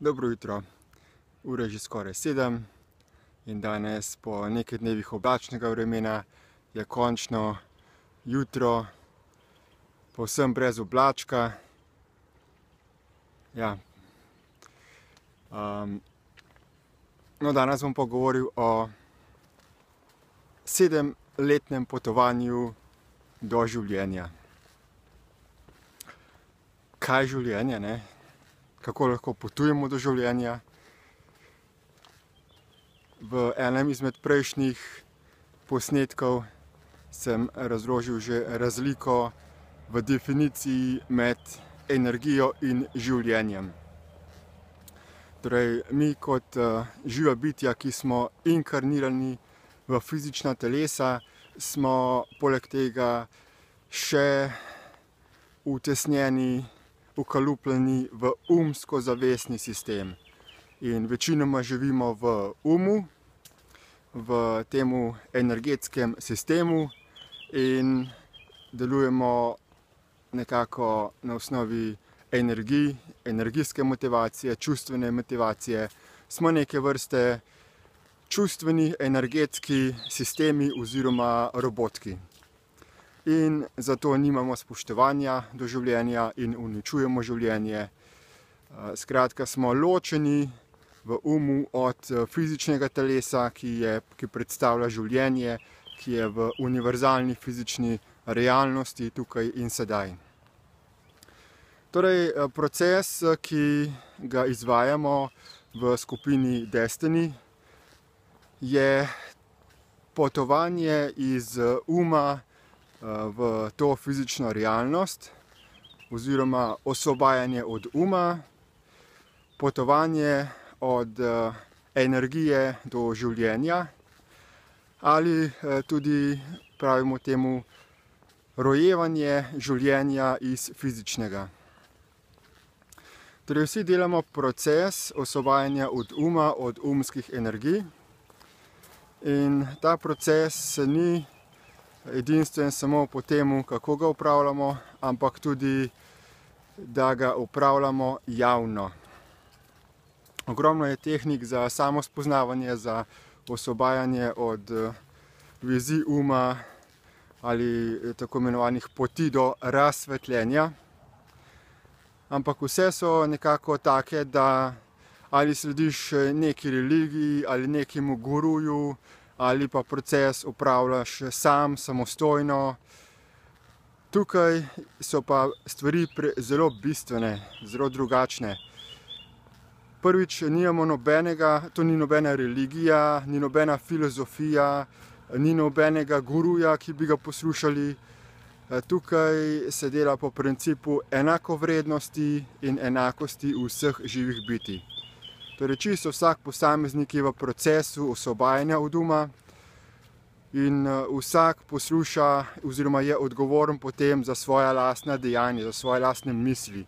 Dobro jutro, ura je že skoraj 7 in danes po nekaj dnevih oblačnega vremena je končno jutro povsem brez oblačka. Ja. No, danes bom pa govoril o 7-letnem potovanju do življenja. Kaj je življenje, ne? Kako lahko potujemo do življenja? V enem izmed prejšnjih posnetkov sem razložil že razliko v definiciji med energijo in življenjem. Torej, mi kot živa bitja, ki smo inkarnirani v fizična telesa, smo poleg tega še utesnjeni, ukalupljeni v umsko-zavestni sistem. In večinoma živimo v umu, v temu energetskem sistemu in delujemo nekako na osnovi energij, energijske motivacije, čustvene motivacije. Smo neke vrste čustveni, energetski sistemi oziroma robotki. In zato nimamo spoštovanja do življenja in uničujemo življenje. Skratka, smo ločeni v umu od fizičnega telesa, ki predstavlja življenje, ki je v univerzalni fizični realnosti tukaj in sedaj. Torej, proces, ki ga izvajamo v skupini Destiny, je potovanje iz uma v to fizično realnost oziroma osvobajanje od uma, potovanje od energije do življenja ali tudi pravimo temu rojevanje življenja iz fizičnega. Torej, vsi delamo proces osvobajanja od uma, od umskih energij in ta proces ni edinstven samo po tem, kako ga upravljamo, ampak tudi, da ga upravljamo javno. Ogromno je tehnik za samospoznavanje, za osvobajanje od vizij uma ali tako imenovanih poti do razsvetljenja. Ampak vse so nekako take, da ali slediš neki religiji ali nekemu guruju, ali pa proces upravljaš sam, samostojno. Tukaj so pa stvari zelo bistvene, zelo drugačne. Prvič, nimamo nobenega, to ni nobena religija, ni nobena filozofija, ni nobenega guruja, ki bi ga poslušali. Tukaj se dela po principu enakovrednosti in enakosti vseh živih bitij. Torej, čisto vsak posameznik je v procesu osvobajanja od uma in vsak posluša oziroma je odgovoren potem za svoja lastna dejanja, za svoje lastne misli.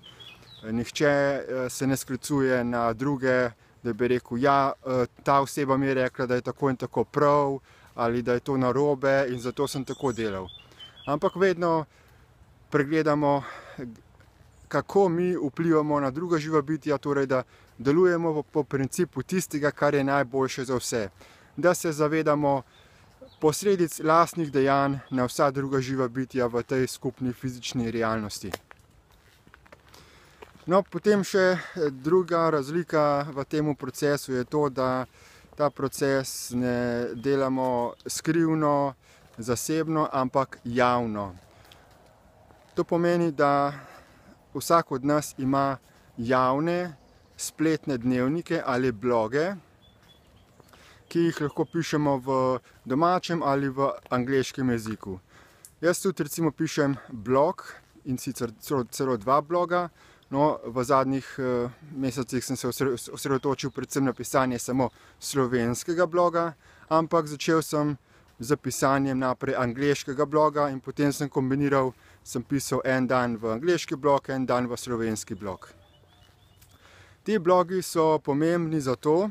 Nihče se ne sklicuje na druge, da bi rekel, ja, ta oseba mi je rekla, da je tako in tako prav ali da je to narobe in zato sem tako delal. Ampak vedno pregledamo, kako mi vplivamo na druga živa bitja, torej da delujemo po principu tistega, kar je najboljše za vse. Da se zavedamo posledic lastnih dejanj na vsa druga živa bitja v tej skupni fizični realnosti. No, potem še druga razlika v tem procesu je to, da ta proces ne delamo skrivno, zasebno, ampak javno. To pomeni, da vsak od nas ima javne spletne dnevnike ali bloge, ki jih lahko pišemo v domačem ali v angleškem jeziku. Jaz tudi recimo pišem blog in sicer celo 2 bloga. No, v zadnjih mesecih sem se osredotočil predvsem na pisanje samo slovenskega bloga, ampak začel sem z pisanjem najprej angleškega bloga in potem sem kombiniral, sem pisal en dan v angleški blog, en dan v slovenski blog. Ti blogi so pomembni zato,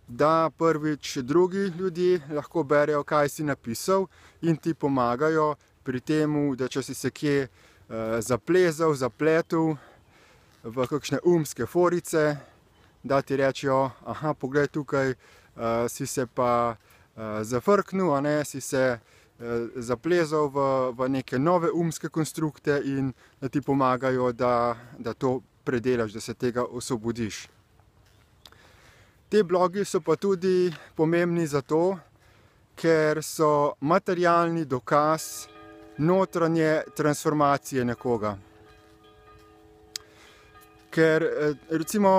da prvič drugi ljudje lahko berejo, kaj si napisal in ti pomagajo pri tem, da če si se kje zaplezal, zapletel v kakšne umske forice, da ti rečejo, aha, poglej tukaj, si se pa zafrknil, a ne, si se zaplezal v neke nove umske konstrukte in da ti pomagajo, da to predelaš, da se tega osvobodiš. Te blogi so pa tudi pomembni zato, ker so materialni dokaz notranje transformacije nekoga. Ker recimo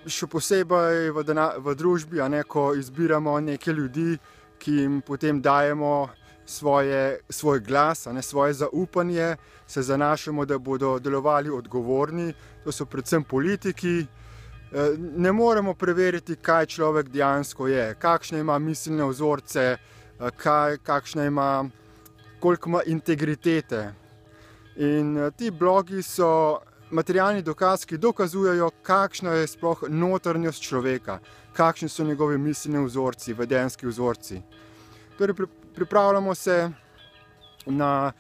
še posebej v družbi, a ne, ko izbiramo neke ljudi, ki jim potem dajemo svoj glas, a ne, svoje zaupanje, se zanašamo, da bodo delovali odgovorni, to so predvsem politiki. Ne moremo preveriti, kaj človek dejansko je, kakšne ima miselne vzorce, koliko ima integritete. In ti blogi so materialni dokaz, ki dokazujejo, kakšna je sploh notranjost človeka, kakšni so njegovi miselni vzorci, vedenjski vzorci. Torej, pripravljamo se na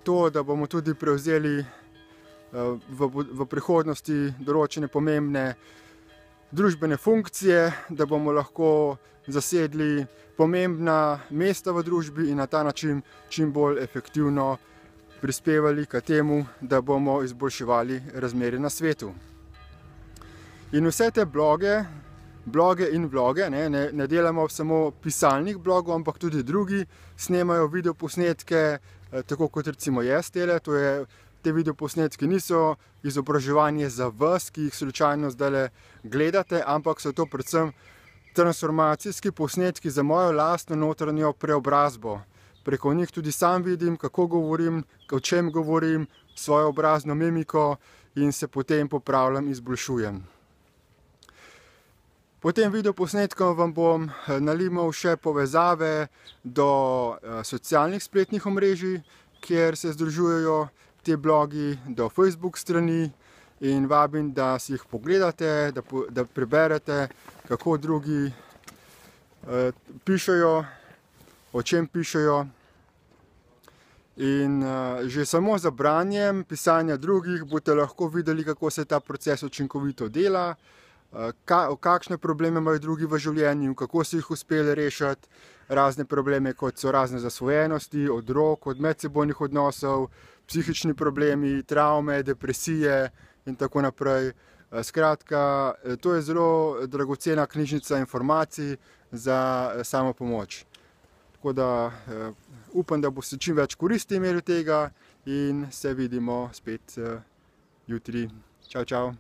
to, da bomo tudi prevzeli v prihodnosti določene pomembne družbene funkcije, da bomo lahko zasedli pomembna mesta v družbi in na ta način čim bolj efektivno prispevali k temu, da bomo izboljševali razmere na svetu. In vse te bloge in vloge, ne delamo samo pisalnih blogov, ampak tudi drugi snemajo videoposnetke, tako kot recimo jaz tele. Te videoposnetki niso izobraževanje za vas, ki jih slučajno zdajle gledate, ampak so to predvsem transformacijski posnetki za mojo lastno notranjo preobrazbo. Preko njih tudi sam vidim, kako govorim, o čem govorim, svojo obrazno mimiko in se potem popravljam, izboljšujem. Po tem videoposnetku vam bom nalimal še povezave do socialnih spletnih omrežij, kjer se združujejo te blogi, do Facebook strani in vabim, da si jih pogledate, da preberete, kako drugi pišejo, o čem pišejo. In že samo z branjem pisanja drugih boste lahko videli, kako se ta proces učinkovito dela, kakšne probleme imajo drugi v življenju, kako so jih uspeli rešiti, razne probleme, kot so razne zasvojenosti, od drog, od medsebojnih odnosov, psihični problemi, travme, depresije in tako naprej. Skratka, to je zelo dragocena knjižnica informacij za samopomoč. Tako da upam, da boste čim več koristi imeli od tega in se vidimo spet jutri. Čau, čau.